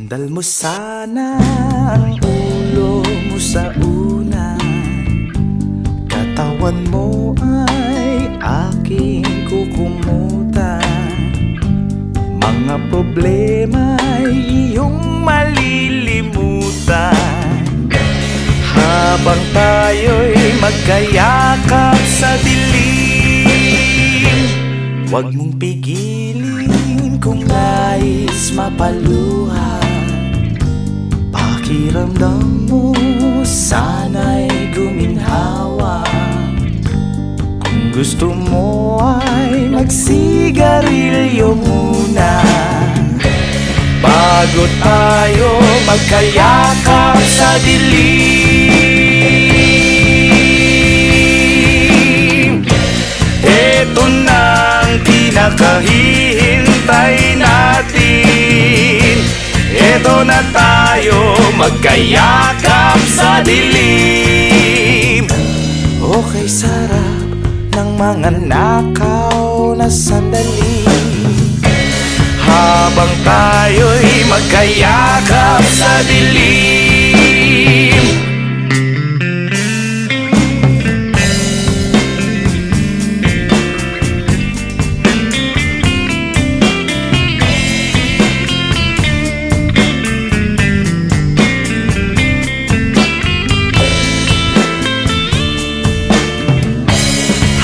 Sandal mo sana ang ulo mo sa unan, katawan mo ay aking kukumutan. Mga problema'y iyong malilimutan, habang tayo'y magkayakap sa dilim. Huwag mong pigilin kung nais mapaluha, pakiramdam mo sana'y guminhawa. Kung gusto mo ay magsigarilyo muna, bago tayo magkayakap sa dilim. Eto na ang pinakahihintay natin, eto na tayo magkayakap sa dilim. Okay, sarap ng mga nakaw na sandali, habang tayo'y magkayakap sa dilim.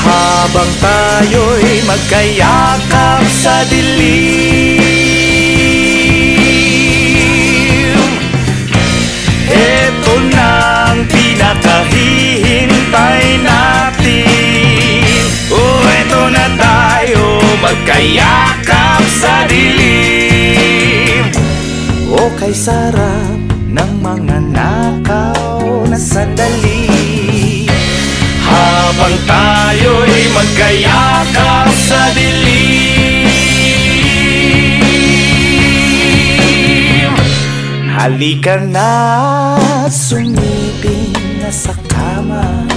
Habang tayo'y magkayakap sa dilim, eto na ang pinakahihintay natin. Oh, eto na tayo magkayakap sa dilim. Oh, kay sarap ng mga nakaw na sandali, habang tayo'y magkayakap sa dilim. Halika na at sumiping na sa kama,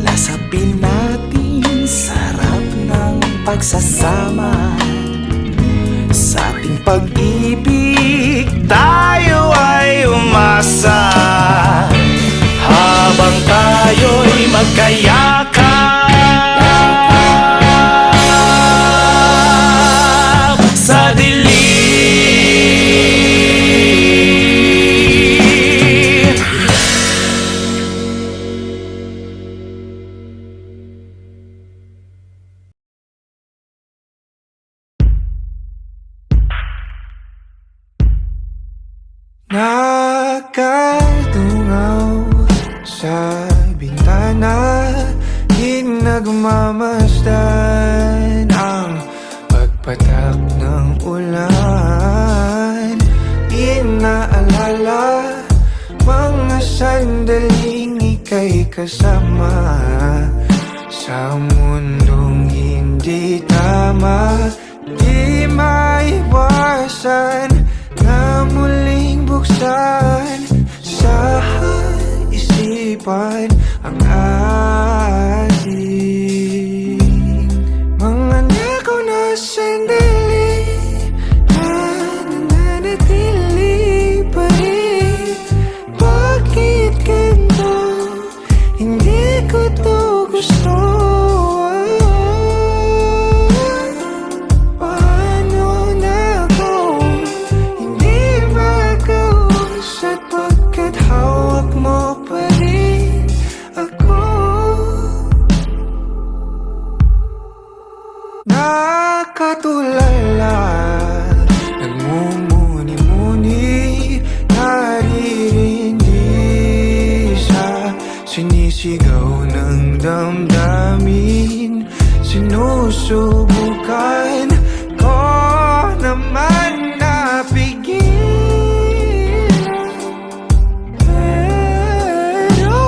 lasapin natin sarap ng pagsasama. Sa ating pag-ibig tayo ay umasa, habang tayo'y magkayakap sa dilim. Nakatungaw sa bintana, di nagmamasdan ang pagpatak ng ulan. Inaalala mga sandaling ika'y kasama sa mundong hindi tama. Di maiwasan na muling buksan sa isipan ang ating mga nakaw na sandali, nananatili pa rin. Bakit ganito? Hindi ko to gusto. Paano na kung hindi makausap, pagkat hawak mo pa rin ako. Nakatulala, nagmumuni-muni, naririndi sa sinisigaw ng damdamin. Sinusubukan ko naman na pigilan, pero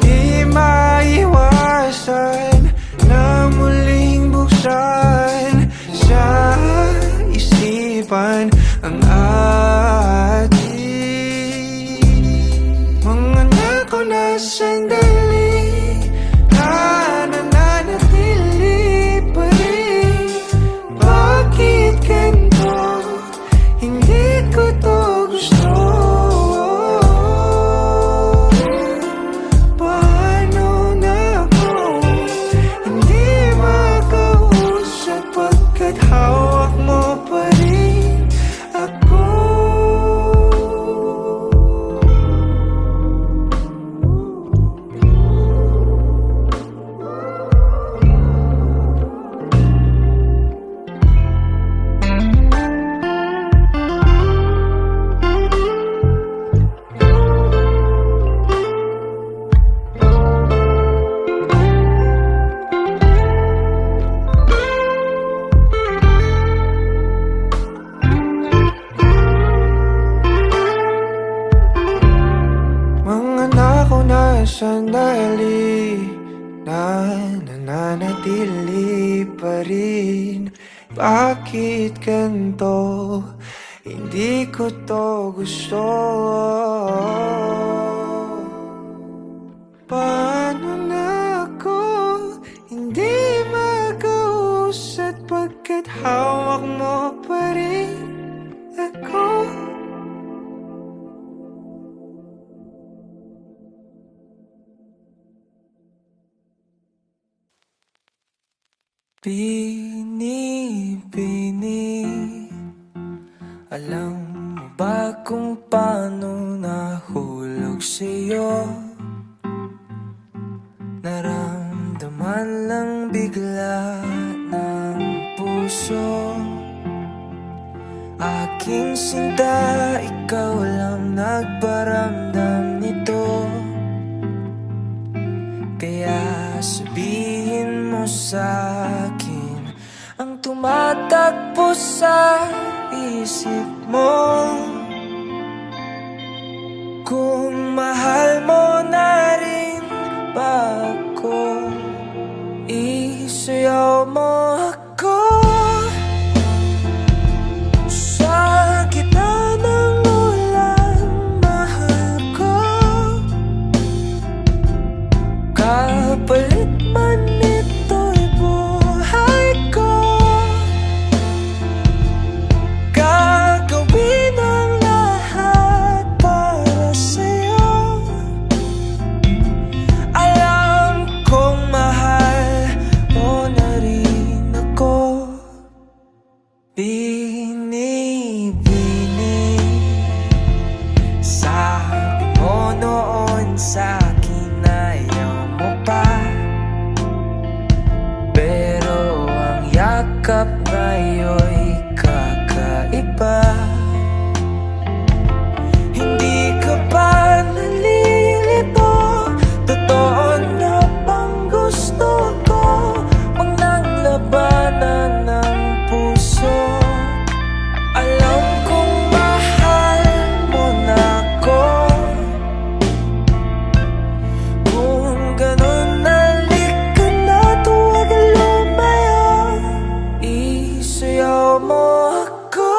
di maiwasan na muling buksan sa isipan ang ating mga nakaw na sandali, nananatili pa rin. Bakit ganito? Hindi sandali na nananatili pa rin. Bakit ganito? Hindi ko to gusto. Paano na ako hindi mag-uusat pagkat hawak mo pa rin ako? Bini-bini, alam mo ba kung paano nahulog sa'yo? Naramdaman lang bigla ng puso. Aking sinta, ikaw lang nagparamdam nito. Kaya sabihin mo sa'kin ang tumatakbo sa isip mo. Kung mahal mo na rin ba ako, isayaw mo ako sa gitna ng ulan, mahal ko. Kapalit man ito'y buhay ko, gagawin ang lahat para sa'yo. Alam kong mahal mo na rin ako. Bini-bini, sabi mo noon sa'kin ayaw mo pa, pero ang yakap ngayon'y kakaiba. Hindi ka ba nalilito? Totoo na bang gusto ko? Huwag nang labanan ng puso. Alam kong mahal mo na ako. Kung ganun, halika na't huwag lumayo. Isayaw mo ako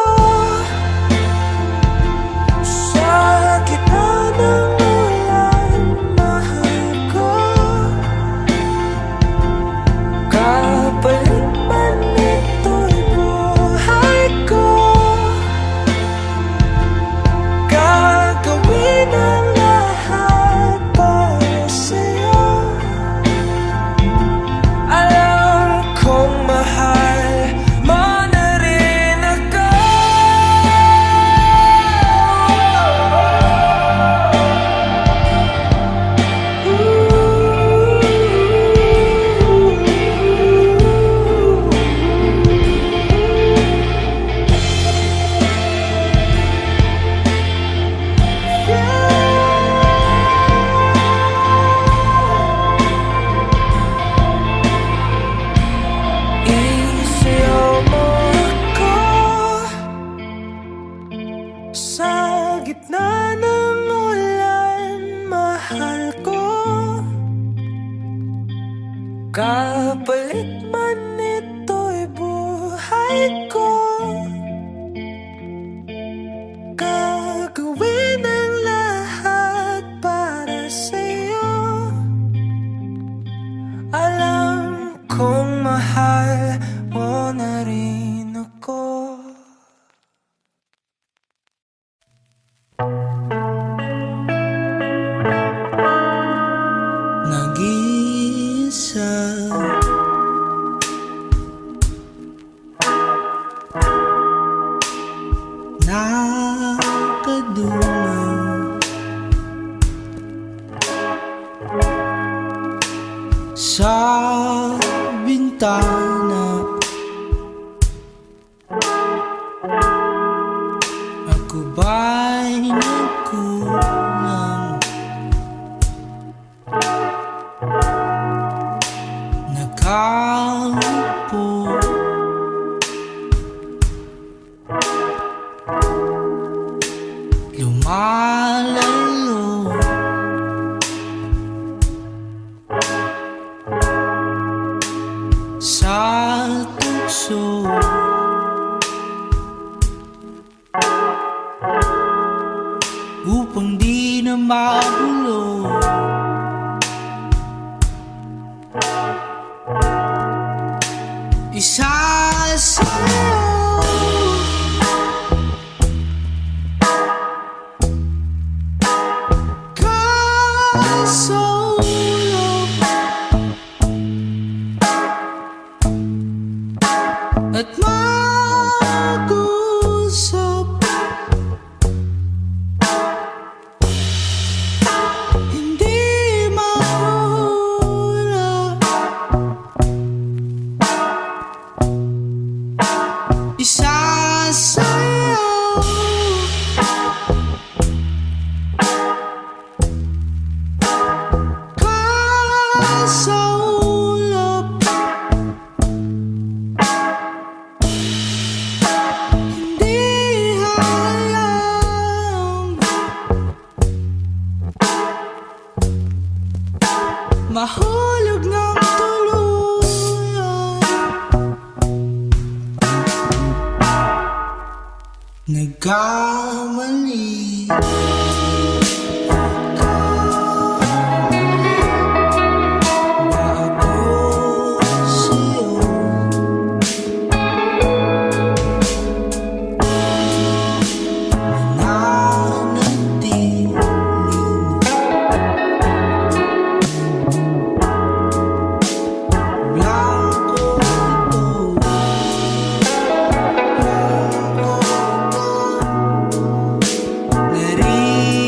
sa gitna ng ulan, mahal ko. Kapalit man ito'y buhay ko, gagawin ang lahat para sa'yo. Alam kong mahal mo na rin ako. Isayaw mo ako sa gitna ng ulan, mahal ko. Kapalit man ito'y buhay ko, gagawin ang lahat para sa'yo. Alam kong mahal mo na rin ako. Nag-iisa, nakaduma sa bintana. Ako ba'y nagkulang? Nakaupo lumalalo na magulo. Isa sa'yo, kasulok at mag-usap. Hindi mahula. Isa sa'yo, kasulap, hindi hayang mahulog ng tuluyan. Nagkamali ba ako sa'yo? Nananatili blanco ito. Naririnig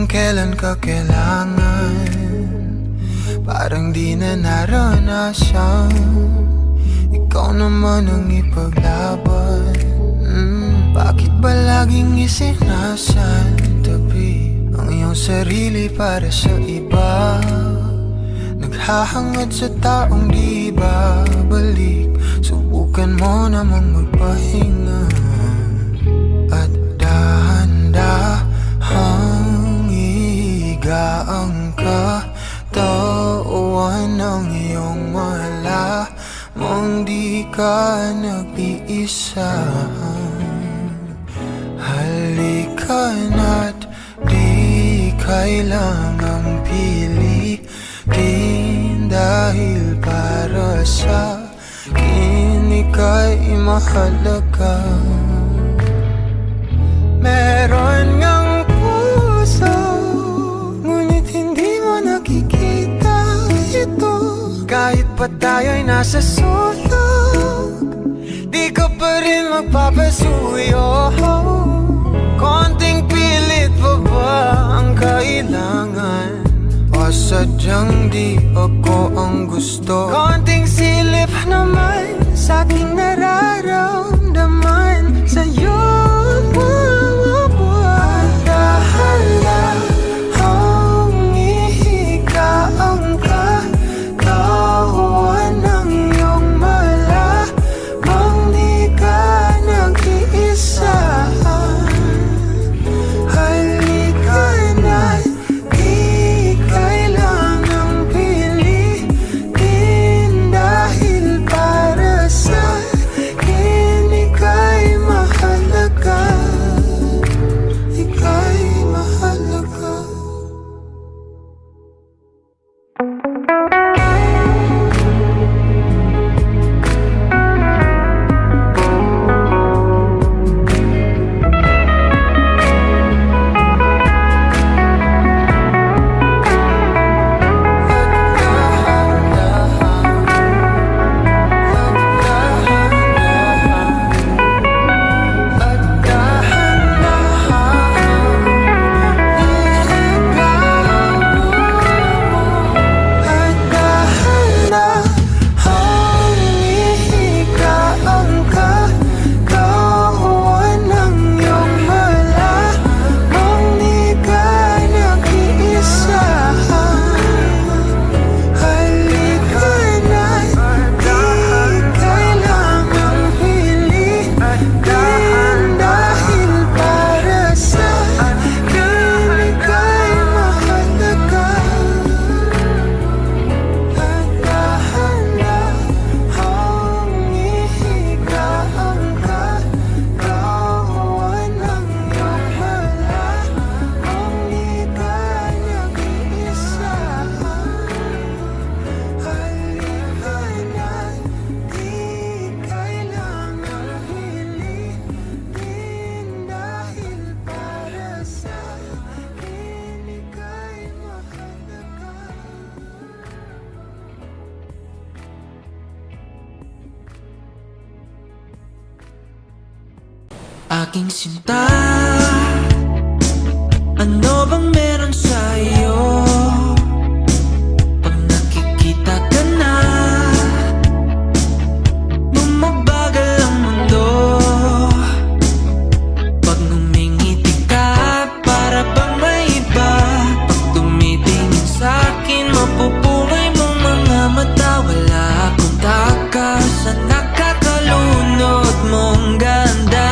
kung kailan ka kailangan, parang di na naranasan. Ikaw naman ang ipaglaban. Bakit ba laging isinasantabi ang iyong sarili para sa iba? Naghahangad sa taong di babalik. Subukan mo namang magpahinga at dahan-dahang ihiga ang katawan ng iyong malamang di ka nag-iisa. Halika na't di kailangang pilitin, dahil para sa akin ika'y mahalaga. Meron ngang puso, ngunit hindi mo nakikita ito. Kahit pa tayo'y nasa sulok, di ka pa rin magpapasuyo. Konting pilit pa ba ang kailangan? O sadyang di ako ang gusto? Konting silip naman sa aking nararamdaman sa'yo. Dahan-dahang ihiga ang katawan ng iyong malamang di ka nag-iisa. Halika na't di kailangang pilitin, dahil para sa akin ika'y mahalaga. Ika'y mahalaga. Aking sinta, ano bang meron sa'yo? Pag nakikita ka na, bumabagal ang mundo. Pag ngumingiti ka, para bang may iba. Pag tumitingin sa'kin, mapupungay mong mga mata. Wala akong takas sa nakakalunod mong ganda.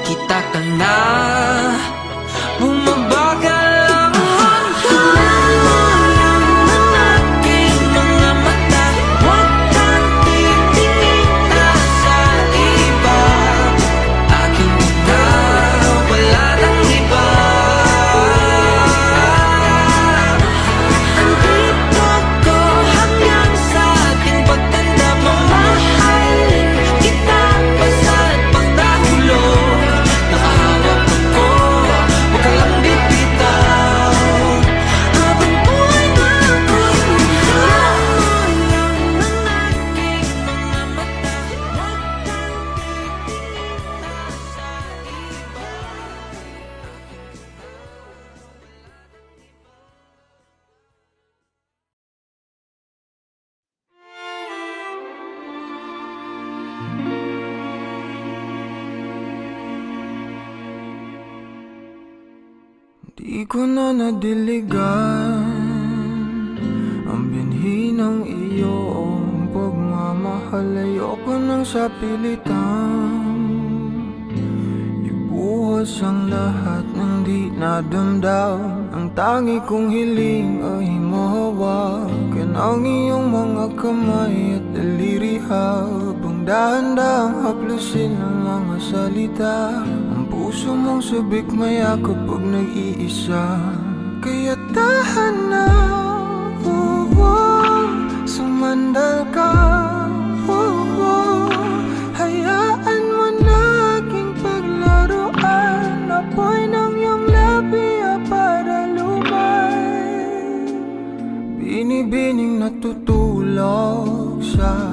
nakikita ka na. Bumabagal ang hanggang ng aking mga mata. Huwag kang titingin na sa iba. Akin na, wala nang iba. Andito ko hanggang sa ating pagtanda. Mamahalin kita basta't pagdahulog. Nakahawak ako, huwag ka lang bibitaw. Habang buhay na ako'y hanggang ng aking mga mata. Huwag kang titingin na sa iba. Di ko na nadiligan ang binhi ng iyong pagmamahal. Ayoko nang sa pilitan ibuhos ang lahat ng di nadamdam. Ang tangi kong hiling ay mahawakan ang iyong mga kamay at daliri, habang dahan-dahang haplusin ang mga salita. Ang puso mong sabik mayakap pag nag-iisa. Kaya tahan na, sumandal ka, hayaan mo na aking paglaruan. Apoy ng iyong labi para lumay, binibining natutulog sa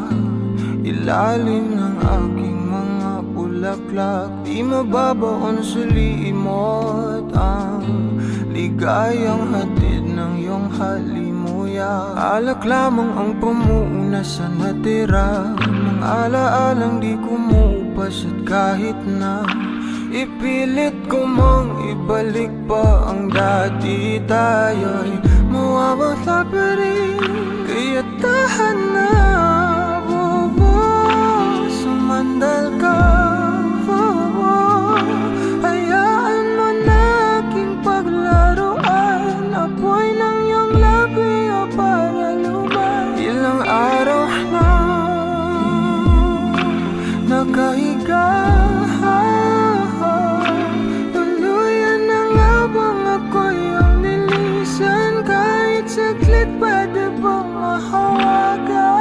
ilalim ng aking mga bulaklak. Di mababaon sa limot ang ligayang hatid ng iyong halimuyak. Alak lamang ang pamuuna sa natira, mga alaalang di kumupas. At kahit na ipilit ko mang ibalik pa ang dati, tayo'y mawawala pa rin. Kaya tahan na, sumandal ka, hayaan mo na aking paglaruan. Apoy ng iyong labi para lumay. Ilang araw na nakahiga, tuluyan na nga bang ako'y ang nilisan? Kahit saglit pwede bang mahawagan?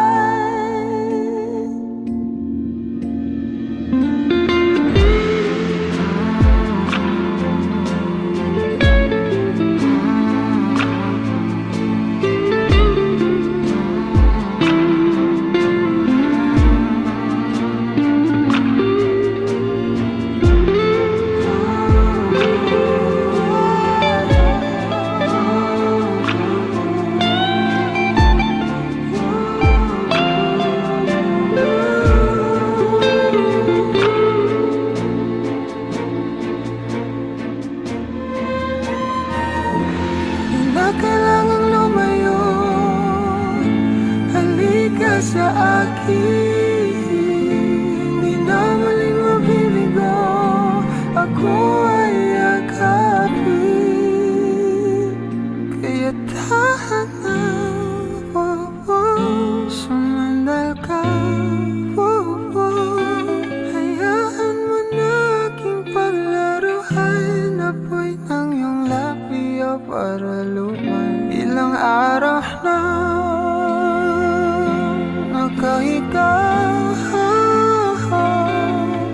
Na kailangang lumayo, halika sa akin. Di na muling mabibigo, ako ay yakapin. Kaya tahan na, sumandal ka, hayaan mo na aking paglaruan. Apoy ng iyong labi para lumay. Ilang araw na nakahiga,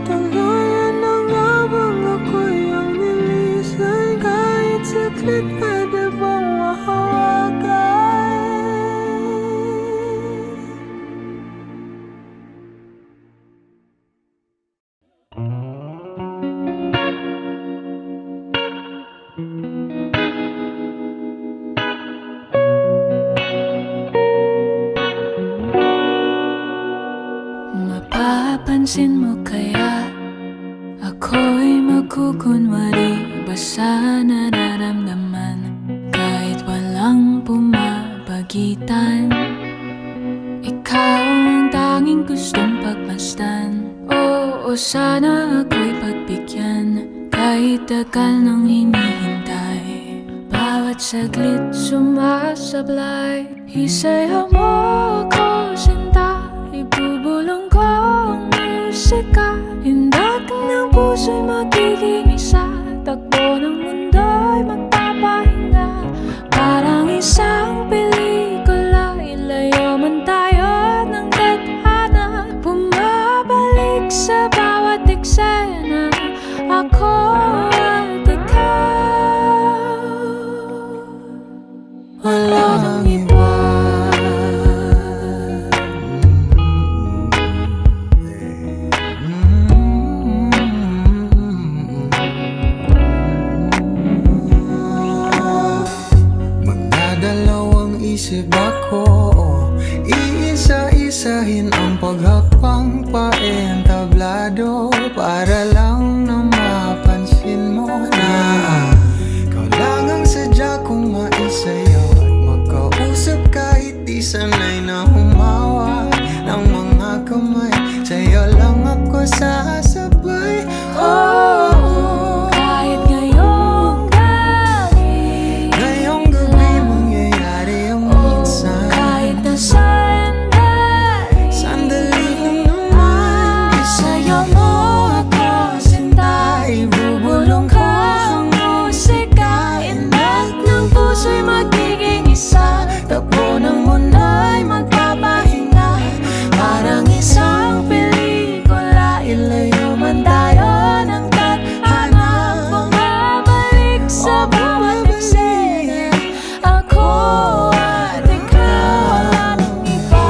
tuluyan na nga bang ako'y ang nilisan? Kahit saglit pwede bang mahawagan? Mapapansin mo kaya ako'y magkukunwari ba sa nararamdaman kahit walang pumapagitan? Ikaw ang tanging gustong pagmasdan. Oo, sana ako'y pagbigyan Kahit tagal nang hinihintay, bawat saglit sumasablay. Isayaw mo ako, sinta, ibubulong ko ang musika. Hindak ng puso'y magiging isa, takbo ng mundo'y magpapahinga. Parang isang pelikula, ilayo man tayo ng tadhana. Bumabalik sa bawat eksena, ako at ikaw. Wala nang iba. Magdadalawang isip ako, iisa-isahin ang paghakbang paentablado, para lang na mapansin mo na ikaw lang ang sadya kong maisayaw at magkausap kahit di sanay na humawa ng mga kamay. Sa'yo lang ako sasabay. Oh, Kahit ngayong gabi, ngayong gabi mangyayari ang minsan. kahit nasaan dahil Sandali lang naman, isayaw mo ako, sinta, ibubulong ko ang musika. Inat ng puso'y magiging isa, takbo ng mundo'y magpapahinga. Parang isang pelikula, ilayo man tayo ng tadhana. Bumabalik sa bawat eksena, ako at ikaw. Wala nang iba.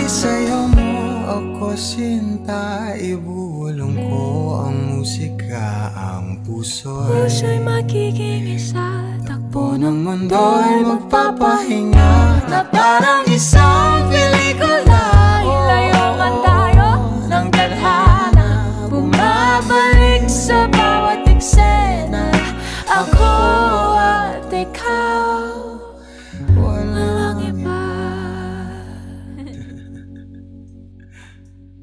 Isayaw mo ako, sinta, ibulong ko ang musika. Ang Puso'y magiging isa, takbo ng ng mundo'y magpapahinga, na parang isang pelikula.